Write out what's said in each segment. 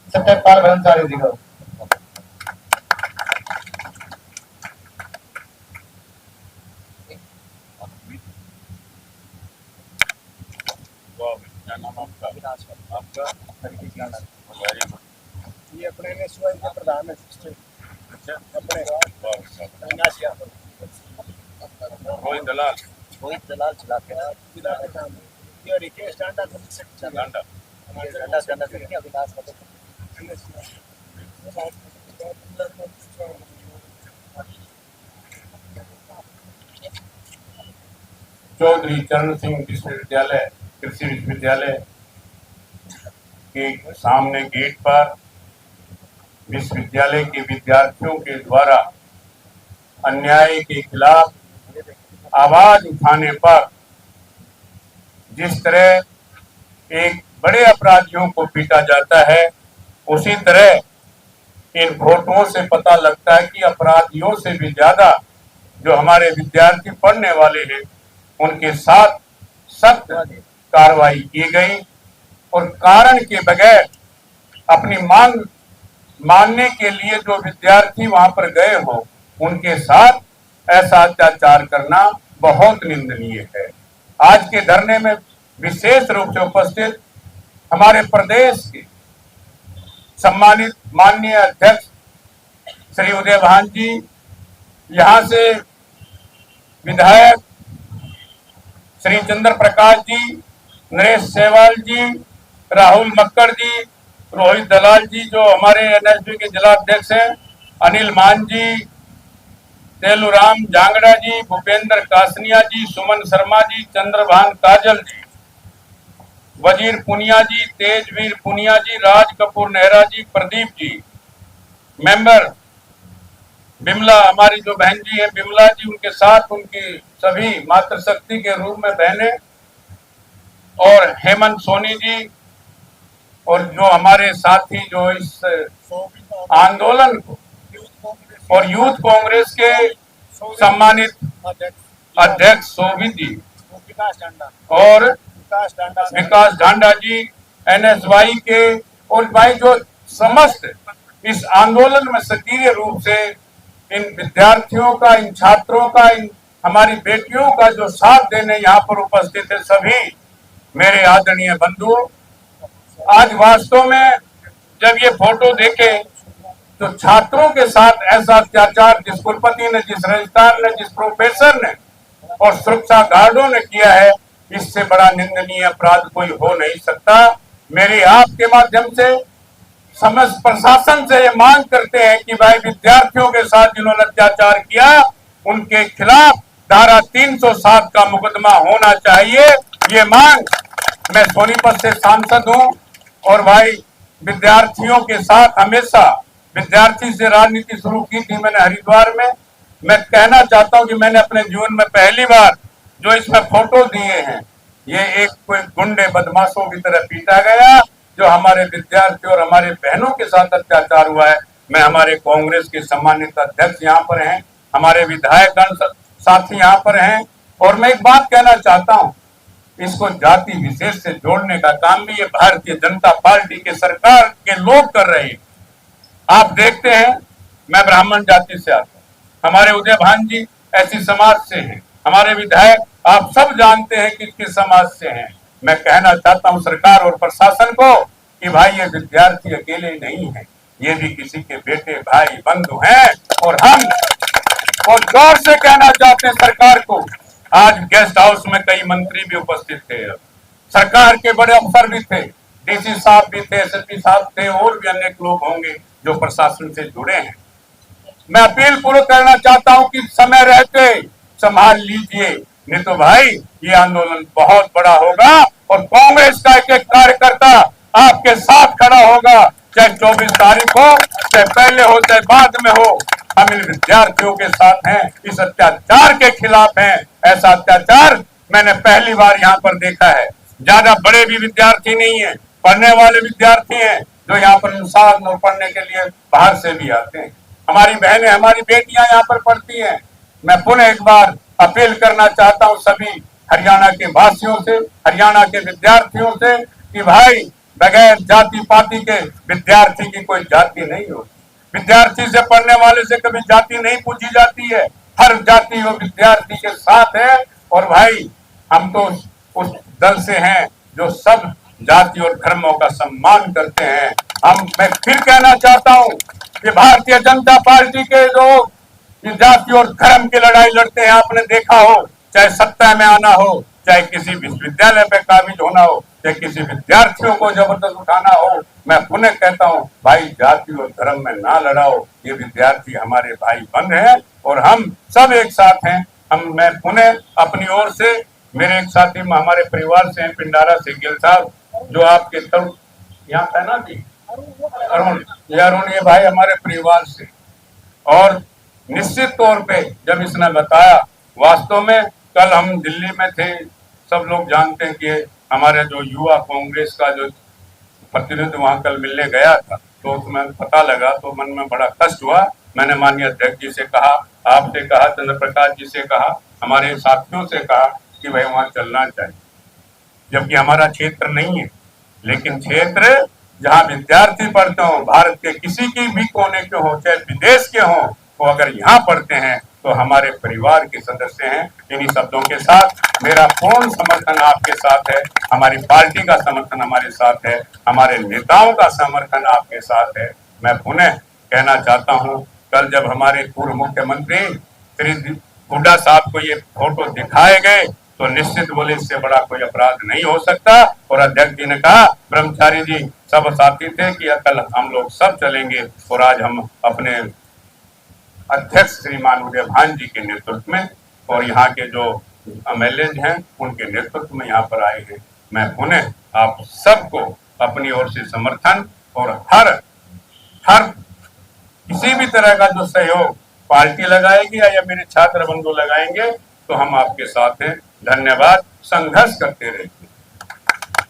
सत्यपाल भंसाली जी को। क्या नाम आपका? आपका ये अपने ने सुबह के प्रधान है। अच्छा, अपने रोहित दलाल चलाते हैं जिला का काम है। ये रिकेश डांडा डांडा अविनाश चौधरी चरण सिंह विश्वविद्यालय, कृषि विश्वविद्यालय के सामने गेट पर विश्वविद्यालय के विद्यार्थियों के द्वारा अन्याय के खिलाफ आवाज उठाने पर जिस तरह एक बड़े अपराधियों को पीटा जाता है, उसी तरह इन फोटोओं से पता लगता है कि अपराधियों से भी ज्यादा जो हमारे विद्यार्थी पढ़ने वाले हैं उनके साथ सख्त कार्रवाई की गई और कारण के बगैर अपनी मांग मानने के लिए जो विद्यार्थी वहां पर गए हो उनके साथ ऐसा अत्याचार करना बहुत निंदनीय है। आज के धरने में विशेष रूप से उपस्थित हमारे प्रदेश के सम्मानित माननीय अध्यक्ष श्री उदय भान जी, यहाँ से विधायक श्री चंद्र प्रकाश जी, नरेश सेवाल जी, राहुल मक्कड़ जी, रोहित दलाल जी जो हमारे एनएसपी के जिला अध्यक्ष हैं, अनिल मान जी, तेलुराम जांगड़ा जी, भूपेंद्र कासनिया जी, सुमन शर्मा जी, चंद्रभान काजल जी, वजीर पुनिया जी, तेजवीर पुनिया जी, राज कपूर नेहरा जी, प्रदीप जी, मेंबर बिमला हमारी जो बहन जी है बिमला जी, उनके साथ उनकी सभी मातृशक्ति के रूप में बहनें और हेमंत सोनी जी और जो हमारे साथी जो इस आंदोलन को और यूथ कांग्रेस के सम्मानित अध्यक्ष शोभित जी और विकास डांडा जी, एनएसवाई के और भाई जो समस्त इस आंदोलन में सक्रिय रूप से इन विद्यार्थियों का, इन छात्रों का, इन हमारी बेटियों का जो साथ देने यहाँ पर उपस्थित है, सभी मेरे आदरणीय बंधुओं, आज वास्तव में जब ये फोटो देखे तो छात्रों के साथ ऐसा अत्याचार जिस कुलपति ने, जिस रजिस्ट्रार ने, जिस प्रोफेसर ने और सुरक्षा गार्डों ने किया है, इससे बड़ा निंदनीय अपराध कोई हो नहीं सकता। मेरी आपके माध्यम से समस्त प्रशासन से ये मांग करते हैं कि भाई विद्यार्थियों के साथ जिन्होंने अत्याचार किया उनके खिलाफ धारा 307 का मुकदमा होना चाहिए। ये मांग, मैं सोनीपत से सांसद हूं और भाई विद्यार्थियों के साथ हमेशा विद्यार्थी से राजनीति शुरू की थी मैंने हरिद्वार में। मैं कहना चाहता हूं कि मैंने अपने जीवन में पहली बार जो इसमें फोटो दिए हैं, ये एक कोई गुंडे बदमाशों की तरह पीटा गया जो हमारे विद्यार्थी और हमारे बहनों के साथ अत्याचार हुआ है। मैं हमारे कांग्रेस के सम्मानित अध्यक्ष यहाँ पर हैं, हमारे विधायक साथी यहाँ पर हैं और मैं एक बात कहना चाहता हूँ, इसको जाति विशेष से जोड़ने का काम भी ये भारतीय जनता पार्टी के सरकार के लोग कर रहे हैं। आप देखते हैं, मैं ब्राह्मण जाति से आता हूँ, हमारे उदय भान जी ऐसी समाज से हैं, हमारे विधायक आप सब जानते हैं कि किस समाज से हैं। मैं कहना चाहता हूं सरकार और प्रशासन को कि भाई ये विद्यार्थी अकेले नहीं है, ये भी किसी के बेटे भाई बंधु हैं और हम और जोर से कहना चाहते हैं सरकार को। आज गेस्ट हाउस में कई मंत्री भी उपस्थित थे, सरकार के बड़े अफसर भी थे, डीसी साहब भी थे, एसएसपी साहब थे और भी अनेक लोग होंगे जो प्रशासन से जुड़े हैं। मैं अपील पूर्वक करना चाहता हूं कि समय रहते संभाल लीजिए, नहीं तो भाई ये आंदोलन बहुत बड़ा होगा और कांग्रेस का एक एक कार्यकर्ता आपके साथ खड़ा होगा, चाहे 24 तारीख हो, चाहे पहले हो, चाहे बाद में हो। हम इन विद्यार्थियों के साथ हैं, इस अत्याचार के खिलाफ हैं। ऐसा अत्याचार मैंने पहली बार यहाँ पर देखा है। ज्यादा बड़े भी विद्यार्थी नहीं है, पढ़ने वाले विद्यार्थी हैं जो यहाँ पर इंसान और पढ़ने के लिए बाहर से भी आते हैं। हमारी बहनें, हमारी बेटियां यहाँ पर पढ़ती हैं। मैं पुनः एक बार अपील करना चाहता हूं सभी हरियाणा के वासियों से, हरियाणा के विद्यार्थियों से कि भाई बगैर जाति पाति के विद्यार्थी की कोई जाति नहीं होती। विद्यार्थी से, पढ़ने वाले से कभी जाति नहीं पूछी जाती है। हर जाति वो विद्यार्थी के साथ है। और भाई हम तो उस दल से हैं जो सब जाति और धर्मों का सम्मान करते हैं। मैं फिर कहना चाहता हूं कि भारतीय जनता पार्टी के लोग जाति और धर्म की लड़ाई लड़ते हैं। आपने देखा हो, चाहे सत्ता में आना हो, चाहे किसी विश्वविद्यालय पे काबिज होना हो, चाहे किसी विद्यार्थियों को जबरदस्त उठाना हो, मैं पुनः कहता हूं भाई जाति और धर्म में ना लड़ाओ। ये विद्यार्थी हमारे भाई बंद हैं और हम सब एक साथ हैं। मैं पुनः अपनी ओर से, मेरे एक साथी हमारे परिवार से हैं पिंडारा से गिल साहब, जो आपके तरफ यहाँ तैनात थी, अरुण, ये भाई हमारे परिवार से। और निश्चित तौर पे जब इसने बताया, वास्तव में कल हम दिल्ली में थे, सब लोग जानते हैं कि हमारे जो युवा कांग्रेस का जो प्रतिनिधि वहां कल मिलने गया था, तो उसमें पता लगा तो मन में बड़ा कष्ट हुआ। मैंने माननीय अध्यक्ष जी से कहा, आपसे कहा, चंद्र प्रकाश जी से कहा, हमारे साथियों से कहा कि भाई वहां चलना चाहिए, जबकि हमारा क्षेत्र नहीं है, लेकिन क्षेत्र जहां विद्यार्थी पढ़ते हो, भारत के किसी की भी कोने के हो, चाहे विदेश के हो, वो अगर यहाँ पढ़ते हैं तो हमारे परिवार के सदस्य हैं। इन्हीं शब्दों के साथ मेरा पूर्ण समर्थन आपके साथ है, हमारी पार्टी का समर्थन हमारे साथ है, हमारे नेताओं का समर्थन आपके साथ है। मैं पुनः कहना चाहता हूँ, कल जब हमारे पूर्व मुख्यमंत्री श्री हुड्डा साहब को ये फोटो दिखाए गए तो निश्चित बोले इससे बड़ा कोई अपराध नहीं हो सकता। और अध्यक्ष जी ने कहा, ब्रह्मचारी जी सब साथी थे कि कल हम लोग सब चलेंगे। और आज हम अपने अध्यक्ष श्रीमान उदय भान जी के नेतृत्व में और यहाँ के जो एमएलए हैं उनके नेतृत्व में यहाँ पर आए हैं। मैं पुनः आप सबको अपनी ओर से समर्थन और हर किसी भी तरह का जो सहयोग पार्टी लगाएगी या मेरे छात्र बंधु लगाएंगे तो हम आपके साथ हैं। धन्यवाद। संघर्ष करते रहेंगे।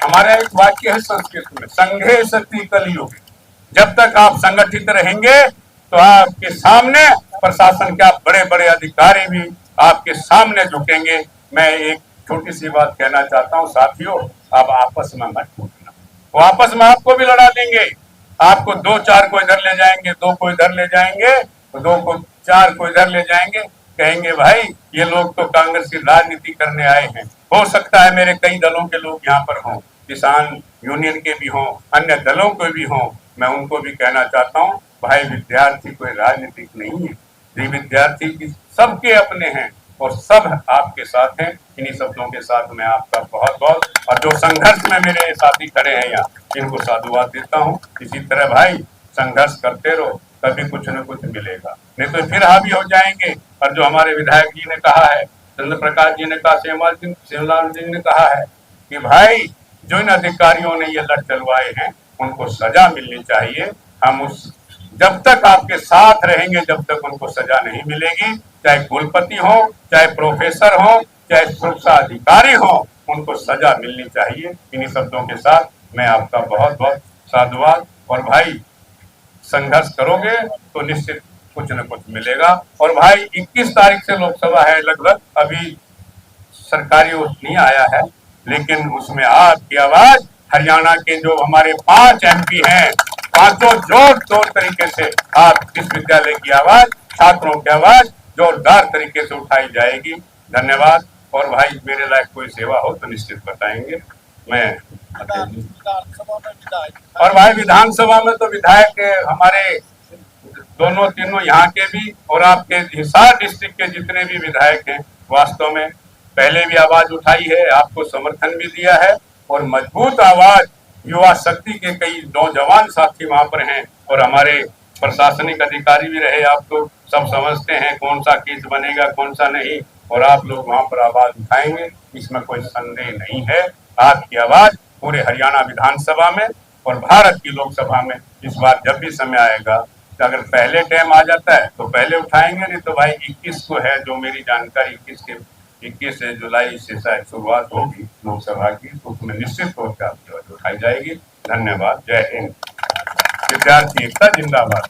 हमारा एक वाक्य है संस्कृत में, संघे सति कलियुग। जब तक आप संगठित रहेंगे तो आपके सामने प्रशासन के बड़े बड़े अधिकारी भी आपके सामने झुकेंगे। मैं एक छोटी सी बात कहना चाहता हूँ, साथियों, आप आपस में मत टूटना। वो आपस में आपको भी लड़ा देंगे। आपको 2-4 को इधर ले जाएंगे, 2 को इधर ले जाएंगे, 2 को 4 को इधर ले जाएंगे, कहेंगे भाई ये लोग तो कांग्रेस की राजनीति करने आए हैं। हो सकता है मेरे कई दलों के लोग यहाँ पर हों, किसान यूनियन के भी हों, अन्य दलों के भी हों। मैं उनको भी कहना चाहता हूँ, भाई विद्यार्थी कोई राजनीतिक नहीं है, ये विद्यार्थी की सबके अपने हैं और सब आपके साथ हैं। इन्हीं शब्दों के साथ मैं आपका बहुत बहुत, और जो संघर्ष में मेरे साथी खड़े हैं यहाँ, इनको साधुवाद देता हूँ। इसी तरह भाई संघर्ष करते रहो, कभी कुछ न कुछ मिलेगा, नहीं तो फिर हावी हो जाएंगे। और जो हमारे विधायक जी ने कहा है, चंद्र प्रकाश जी ने कहा, शिवलाल जी ने कहा है कि भाई जो इन अधिकारियों ने ये लड़ चलवाए हैं उनको सजा मिलनी चाहिए। हम उस जब तक आपके साथ रहेंगे जब तक उनको सजा नहीं मिलेगी, चाहे कुलपति हो, चाहे प्रोफेसर हो, चाहे सुरक्षा अधिकारी हो, उनको सजा मिलनी चाहिए। इन्हीं शब्दों के साथ मैं आपका बहुत बहुत साधुवाद। और भाई संघर्ष करोगे तो निश्चित कुछ न कुछ मिलेगा। और भाई 21 तारीख से लोकसभा है, लगभग अभी सरकारी नहीं आया है, लेकिन उसमें आपकी आवाज, हरियाणा के जो हमारे 5 MP हैं, पांचों जोर तरीके से आप विश्वविद्यालय की आवाज, छात्रों की आवाज जोरदार तरीके से उठाई जाएगी। धन्यवाद। और भाई मेरे लायक कोई सेवा हो तो निश्चित बताएंगे। मैं और भाई विधानसभा में तो विधायक हमारे दोनों तीनों यहाँ के भी और आपके हिसार डिस्ट्रिक्ट के जितने भी विधायक हैं, वास्तव में पहले भी आवाज उठाई है, आपको समर्थन भी दिया है। और मजबूत आवाज युवा शक्ति के कई नौजवान साथी वहां पर हैं और हमारे प्रशासनिक अधिकारी भी रहे। आप तो सब समझते हैं कौन सा केस बनेगा कौन सा नहीं, और आप लोग वहां पर आवाज उठाएंगे, इसमें कोई संदेह नहीं है। आपकी आवाज पूरे हरियाणा विधानसभा में और भारत की लोकसभा में इस बार जब भी समय आएगा, तो अगर पहले टाइम आ जाता है तो पहले उठाएंगे, नहीं तो भाई 21 को है जो मेरी जानकारी, 21 जुलाई से शायद शुरुआत होगी लोकसभा की, तो उसमें निश्चित तौर पर आपकी आवाज उठाई जाएगी। धन्यवाद। जय हिंद। विद्यार्थी एकता जिंदाबाद।